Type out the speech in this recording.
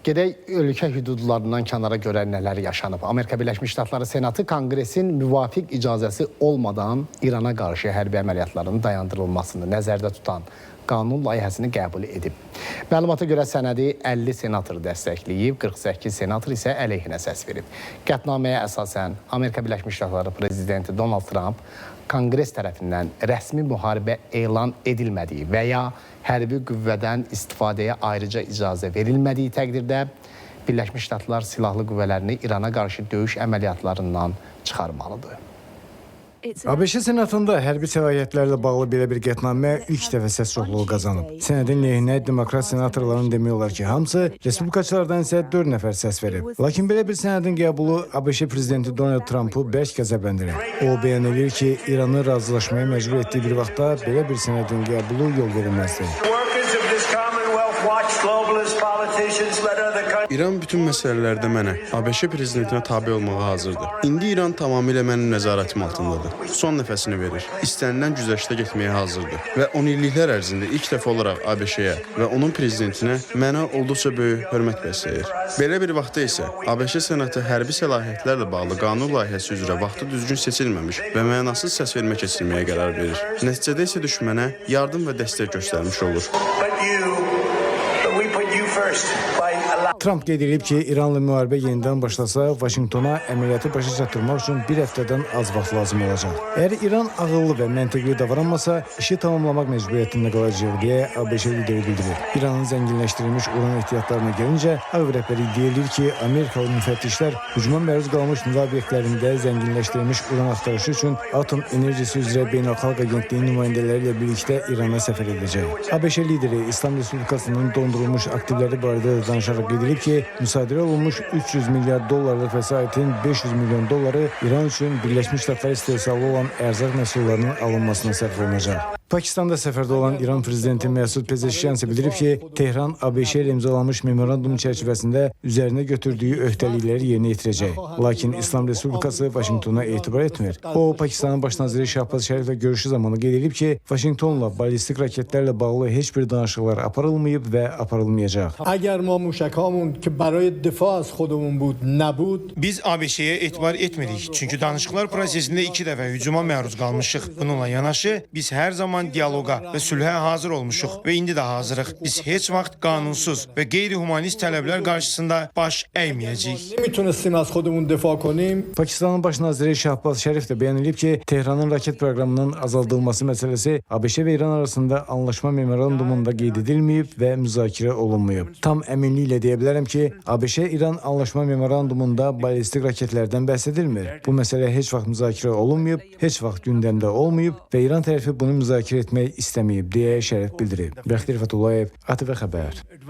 Gedək ölkə hüdudlarından kənara görə nələr yaşanıb. Amerika Birləşmiş Ştatları Senatı Konqresin müvafiq icazəsi olmadan İrana qarşı hərbi əməliyyatların dayandırılmasını nəzərdə tutan qanun layihəsini qəbul edib. Məlumata görə sənədi 50 senator dəstəkləyib, 48 senator isə əleyhinə səs verib. Qətnaməyə əsasən Amerika Birləşmiş Ştatları Prezidenti Donald Trump Konqres tərəfindən rəsmi müharibə elan edilmədiyi və ya hərbi qüvvədən istifadəyə ayrıca icazə verilmədiyi təqdirdə Birləşmiş Ştatlar silahlı qüvvələrini İrana qarşı döyüş əməliyyatlarından çıxarmalıdır. ABŞ Senatında hərbi səlahiyyətlərlə bağlı belə bir qətnamə ilk dəfə səs çoxluğu qazanıb. Sənədin lehinə demokrat senatorların demək olar ki, hamısı, respublikaçılardan isə 4 nəfər səs verib. Lakin belə bir sənədin qəbulu ABŞ Prezidenti Donald Trump'u bərk qəzəbləndirir. O bəyan edir ki, İranı razılaşmaya məcbur etdiyi bir vaxtda belə bir sənədin qəbulu yol verilməzdir. İran bütün məsələlərdə mənə, ABŞ prezidentinə tabe olmağa hazırdır. İndi İran tamamilə mənim nəzarətim altındadır. Son nəfəsini verir. İstənilən güzəştə getməyə hazırdır. Və 10 illiklər ərzində ilk dəfə olaraq ABŞ-yə və onun prezidentinə mənə olduqca böyük hörmət bəsləyir. Belə bir vaxtda isə ABŞ Senatı hərbi səlahiyyətlərlə bağlı qanun layihəsi üzrə vaxtı düzgün seçilməmiş və mənasız səs vermə keçirməyə qərar verir. Nəticədə isə düşmənə yardım və dəstək göstərmiş olur. Trump qeyd edib ki, İranla müharibə yenidən başlasa, Vaşinqtona əməliyyatı başa çatdırmaq üçün bir həftədən az vaxt lazım olacaq. Əgər İran ağıllı və məntiqli davranmasa, işi tamamlamaq məcburiyyətində qalacaq deyə ABŞ lideri bildirir. İranın zənginləşdirilmiş uran ehtiyatlarına gəlincə, Ağ Ev rəhbəri deyilir ki, Amerikalı müfəttişlər hücuma məruz qalmış nüvə obyektlərində zənginləşdirilmiş uran axtarışı üçün Atom Enerjisi üzrə Beynəlxalq Agentliyinin nümayəndələri ilə birlikdə İrana səfər edəcək. ABŞ lideri İslam Respublikasının dondurulmuş aktivləri barədə danışaraq qeyd edib ki, müsadirə olunmuş 300 milyar dollarlıq vəsaitin 500 milyon dolları İran üçün Birləşmiş Ştatlar istehsalı olan ərzaq məhsullarının alınmasına sərf olunacaq. Pakistanda səfərdə olan İran prezidenti Məsud Pezeşkiyan isə bildirib ki, Tehran ABŞ ilə imzalanmış memorandum çərçivəsində üzərinə götürdüyü öhdəlikləri yerinə yetirəcək. Lakin İslam Respublikası Vaşinqtona etibar etmir. O, Pakistanın baş naziri Şahbaz Şəriflə görüşü zamanı qeyd edib ki, Vaşinqtonla ballistik raketlərlə bağlı heç bir danışıqlar aparılmayıb və aparılmayacaq. Biz ABŞ-yə etibar etmirik, çünki danışıqlar prosesində 2 dəfə hücuma məruz qalmışıq. Bununla yanaşı, biz hər zaman diyaloqa və sülhə hazır olmuşuq və indi də hazırıq. Biz heç vaxt qanunsuz və qeyri-humanist tələblər qarşısında baş əyməyəcəyik. Pakistanın baş naziri Şahbaz Şərif də bəyan edib ki, Tehranın raket proqramının azaldılması məsələsi ABŞ və İran arasında anlaşma memorandumunda qeyd edilməyib və müzakirə olunmayıb. Tam əminliklə deyə bilərəm ki, ABŞ-İran anlaşma memorandumunda ballistik raketlərdən bəhs edilmir. Bu məsələ heç vaxt müzakirə olunmayıb, heç vaxt gündəmdə olmayıb və İran tərəfi bunu müzakirə etmək istəməyib deyə Şərif bildirib. Bəxtiyar Fətullayev, ATV Xəbər.